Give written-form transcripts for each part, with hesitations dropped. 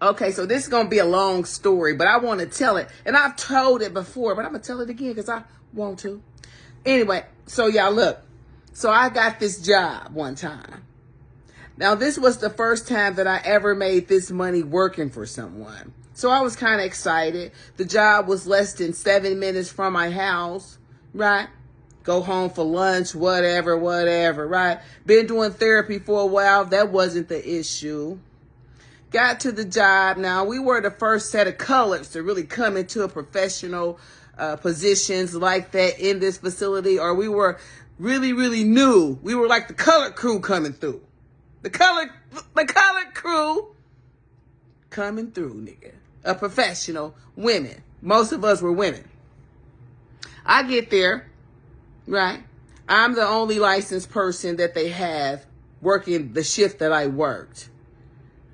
Okay, so this is going to be a long story, but I want to tell it. And I've told it before, but I'm going to tell it again because I want to. Anyway, so y'all look. So I got this job one time. Now, this was the first time that I ever made this money working for someone. So I was kind of excited. The job was less than 7 minutes from my house, right? Go home for lunch, whatever, right? Been doing therapy for a while. That wasn't the issue. Got to the job. Now, we were the first set of colors to really come into a professional positions like that in this facility, or we were really, really new. We were like the colored crew coming through. The colored crew coming through, nigga. A professional, women. Most of us were women. I get there, right? I'm the only licensed person that they have working the shift that I worked.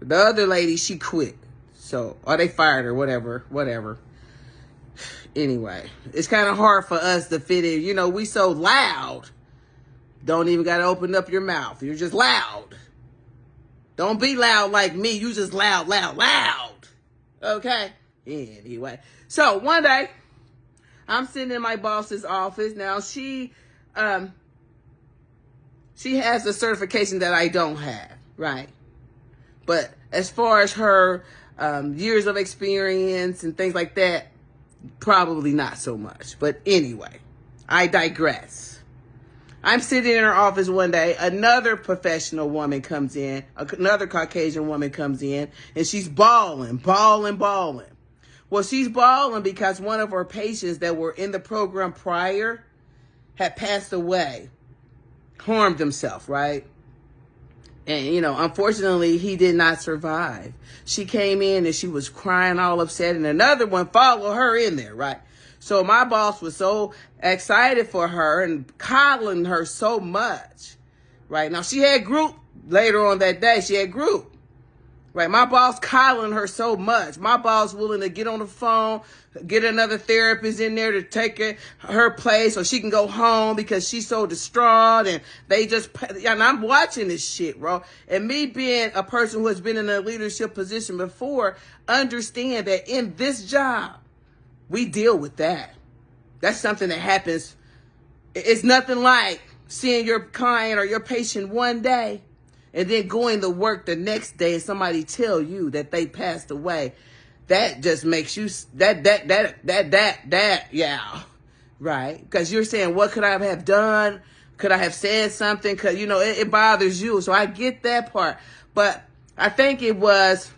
The other lady, she quit. So, or they fired her, whatever. Anyway, it's kind of hard for us to fit in. You know, we so loud. Don't even got to open up your mouth. You're just loud. Don't be loud like me. You just loud. Okay? Anyway. So, one day, I'm sitting in my boss's office. Now, she has a certification that I don't have, right? But as far as her years of experience and things like that, probably not so much. But anyway, I digress. I'm sitting in her office one day. Another professional woman comes in. Another Caucasian woman comes in. And she's bawling. Well, she's bawling because one of her patients that were in the program prior had passed away. Harmed himself, right? And, you know, unfortunately, he did not survive. She came in and she was crying all upset. And another one followed her in there, right? So my boss was so excited for her and coddling her so much, right? Now, she had group later on that day. She had group, right? My boss coddling her so much. My boss willing to get on the phone, get another therapist in there to take her place so she can go home because she's so distraught. And they just, and I'm watching this shit, bro. And me being a person who has been in a leadership position before, understand that in this job, we deal with that. That's something that happens. It's nothing like seeing your client or your patient one day and then going to work the next day and somebody tell you that they passed away. That just makes you, yeah, right? Because you're saying, what could I have done? Could I have said something? Because, you know, it bothers you. So I get that part. But I think it was,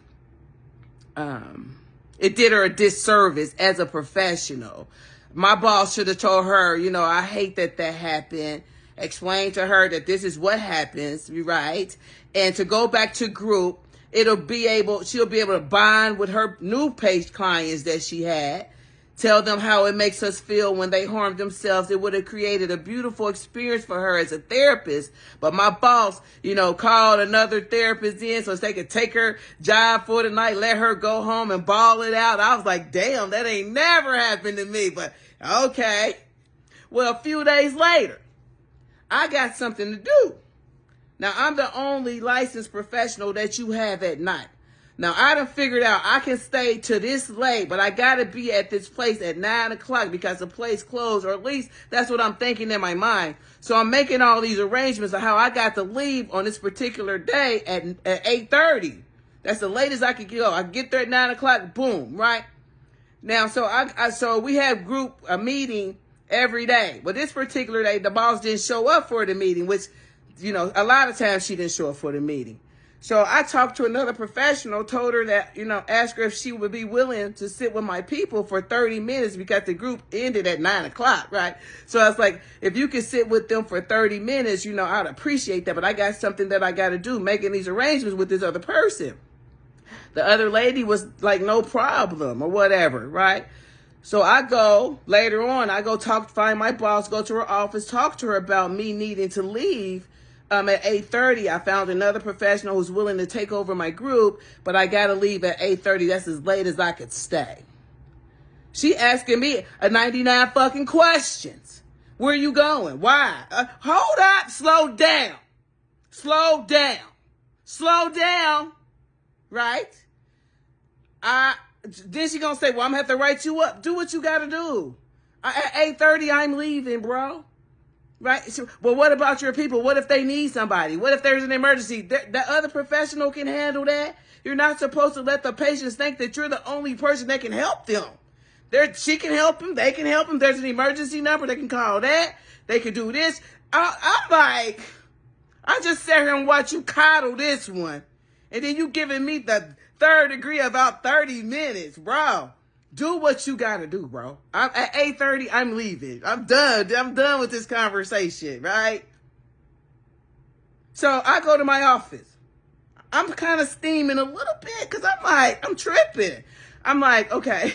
it did her a disservice as a professional. My boss should have told her, you know, I hate that happened. Explain to her that this is what happens, right? And to go back to group, she'll be able to bond with her new page clients that she had. Tell them how it makes us feel when they harm themselves. It would have created a beautiful experience for her as a therapist. But my boss, you know, called another therapist in so they could take her job for the night, let her go home and ball it out. I was like, damn, that ain't never happened to me. But okay. Well, a few days later, I got something to do. Now, I'm the only licensed professional that you have at night. Now, I done figured out I can stay to this late, but I got to be at this place at 9 o'clock because the place closed, or at least that's what I'm thinking in my mind. So I'm making all these arrangements of how I got to leave on this particular day at 8:30. That's the latest I could go. I get there at 9 o'clock, boom, right? Now, so we have a meeting every day. But this particular day, the boss didn't show up for the meeting, which, you know, a lot of times she didn't show up for the meeting. So I talked to another professional, told her that, you know, asked her if she would be willing to sit with my people for 30 minutes because the group ended at 9 o'clock, right? So I was like, if you could sit with them for 30 minutes, you know, I'd appreciate that. But I got something that I got to do, making these arrangements with this other person. The other lady was like, no problem or whatever, right? So I go later on, find my boss, go to her office, talk to her about me needing to leave. At 8:30, I found another professional who's willing to take over my group, but I got to leave at 8:30. That's as late as I could stay. She asking me 99 fucking questions. Where are you going? Why? Hold up. Slow down. Slow down. Right? Then she gonna say, well, I'm gonna have to write you up. Do what you gotta do. At 8:30, I'm leaving, bro. Right? So, well, what about your people? What if they need somebody? What if there's an emergency? That other professional can handle that. You're not supposed to let the patients think that you're the only person that can help them. She can help them. They can help them. There's an emergency number. They can call that. They can do this. I'm like, I just sat here and watch you coddle this one. And then you giving me the third degree about 30 minutes, bro. Do what you gotta do, bro. At 8:30, I'm leaving. I'm done. I'm done with this conversation, right? So I go to my office. I'm kind of steaming a little bit because I'm tripping. I'm like, okay.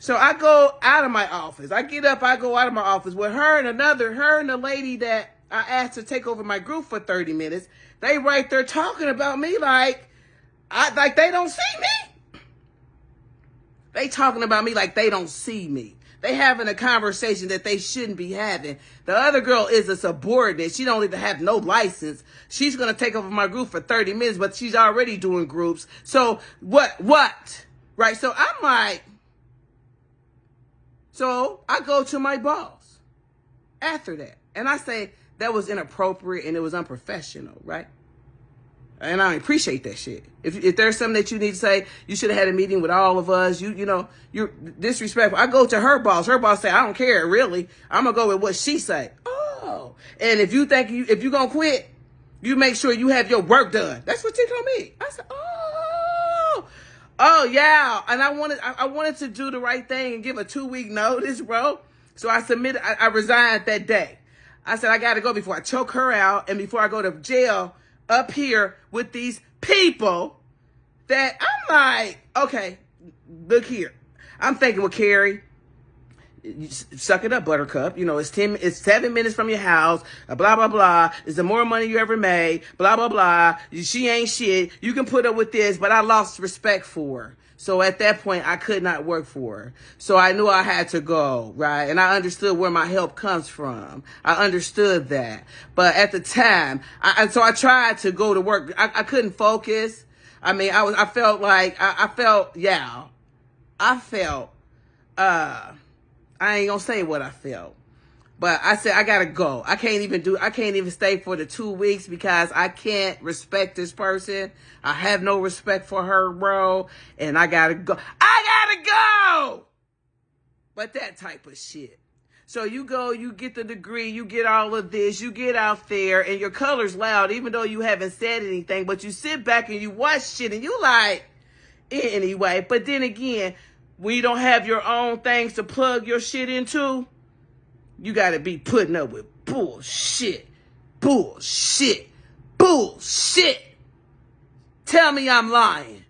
So I go out of my office. I get up, I go out of my office with her and the lady that I asked to take over my group for 30 minutes. They right there talking about me like they don't see me. They talking about me like they don't see me. They having a conversation that they shouldn't be having. The other girl is a subordinate. She don't even have no license. She's going to take over my group for 30 minutes, but she's already doing groups. So what? Right? So I'm like, so I go to my boss after that. And I say that was inappropriate and it was unprofessional, right? And I appreciate that shit. If there's something that you need to say, you should have had a meeting with all of us. You're disrespectful. I go to her boss. Her boss say, I don't care, really. I'm going to go with what she say. Oh. And if you think if you're going to quit, you make sure you have your work done. That's what she told me. I said, oh, yeah. And I wanted to do the right thing and give a 2-week notice, bro. So I resigned that day. I said, I got to go before I choke her out and before I go to jail up here with these people that I'm like, okay, look here. I'm thinking with Carrie, suck it up, Buttercup. It's 7 minutes from your house, blah, blah, blah. It's the more money you ever made, blah, blah, blah. She ain't shit. You can put up with this, but I lost respect for her. So at that point, I could not work for her. So I knew I had to go, right? And I understood where my help comes from. I understood that. But at the time, so I tried to go to work. I couldn't focus. I mean, I felt, I ain't gonna say what I felt. But I said, I gotta go. I can't even stay for the 2 weeks because I can't respect this person. I have no respect for her, bro. And I gotta go. But that type of shit. So you go, you get the degree, you get all of this, you get out there, and your color's loud, even though you haven't said anything. But you sit back and you watch shit, and you like, anyway. But then again, when you don't have your own things to plug your shit into, you got to be putting up with bullshit. Tell me I'm lying.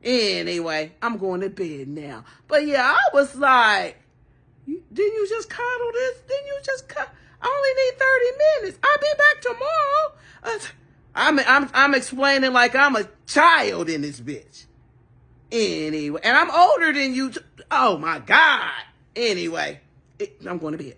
Anyway, I'm going to bed now. But yeah, I was like, didn't you just coddle this? I only need 30 minutes. I'll be back tomorrow. I'm explaining like I'm a child in this bitch. Anyway, and I'm older than you. Oh my God. Anyway, I'm going to bed.